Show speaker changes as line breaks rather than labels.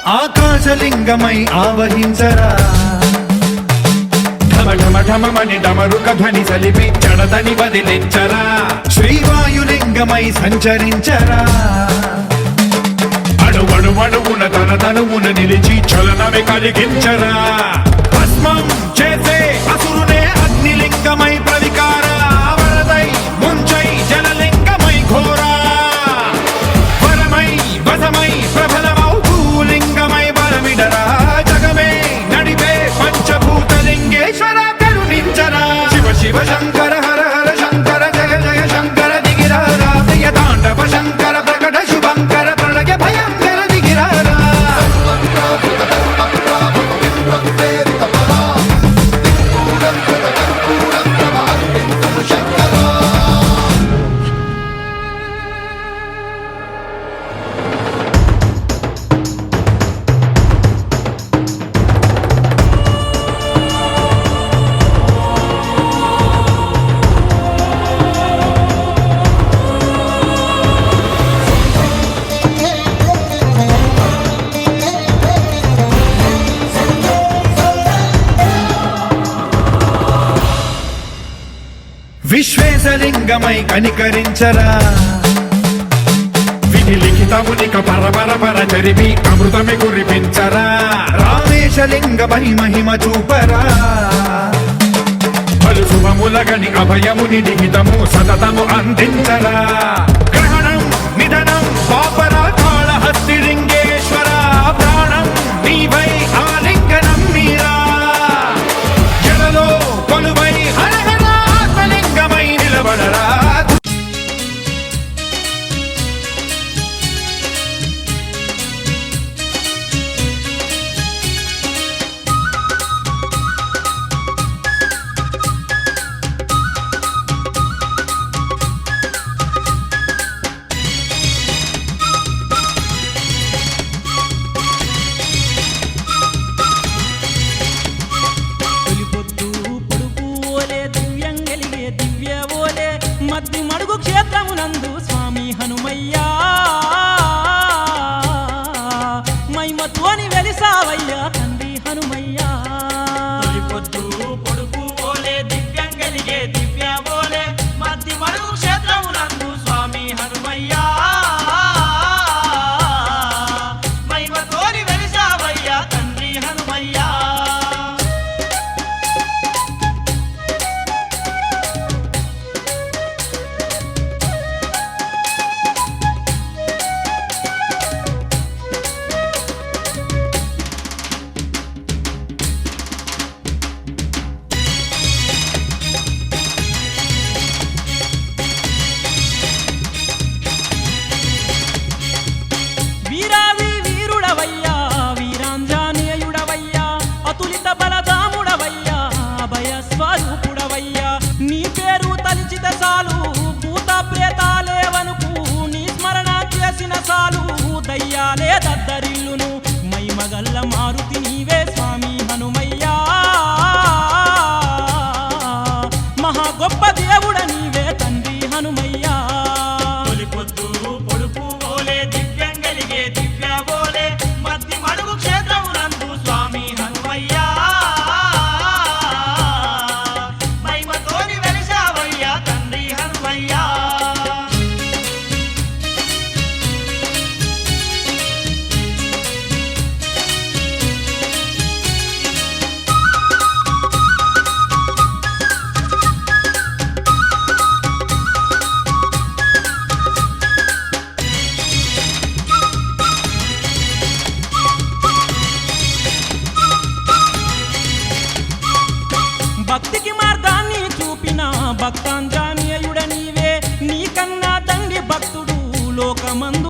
ఆకాశలింగమై ఆవహించరా ఢమఢమఢమని డమరుక ధ్వని సలిపి జడతని వదిలించరా శ్రీవాయులింగమై సంచరించరా అణువణువున తన తనువున నిలిచి చలనమే కలిగించరా భస్మం చేసే అసురునే అగ్నిలింగమై ప్రవికార వరదై ముంచై జలలింగమై ఘోరా వరమై వసమై ప్రబలమౌ భూలింగమై బలమిడరా జగమే నడిపే పంచభూతలింగేశ్వర కరుణించరా శివ శివ శంకర హర హర శంకర జయ జయ శంకర దిగిరారా ప్రియ తాండవ శంకర ప్రకట శుభంకర ప్రళయ భయంకర దిగిరారా విశ్వేశలింగమై కనికరించరా విధి లిఖితమునిక పరపర పర చరివి అమృతమి కురిపించరా రామేశలింగమై మహిమ చూపరా పలు శుభములగని అభయముని లిఖితము సతతము అందించరా గ్రహణం నిధనం పాపరా కాళహస్తి లింగేశ్వర ప్రాణం నీవై ఆలింగనం మీరా జలలో కొలువై నిలబడరా
మద్ది మడుగు క్షేత్రమునందు స్వామి హనుమయ్యా మైమతోని వెలిసావయ్యా తండ్రి హనుమయ్యా
పొద్దు పొడుపు ఓలే దివ్యం కలిగే దివ్య ఓలే మద్ది మడుగు క్షేత్రమునందు స్వామి హనుమయ్యా మైమతోని వెలిసావయ్యా తండ్రి హనుమయ్యా
నీ పేరు తలిచిత సాలు భూత ప్రేతాలేవనుకు నీ స్మరణ చేసిన సాలు దయ్యాలే దద్దరిల్లును మైమగల్ల మారుతి నీవే స్వామి హనుమయ్యా మహా గొప్ప దేవుడ నీవే తండ్రి హనుమయ్యా
పొద్దు పొడుపు ఓలే దివ్యం కలిగే దివ్య ఓలే మద్ది మడుగు క్షేత్రమునందు స్వామి హనుమయ్యా
భక్తి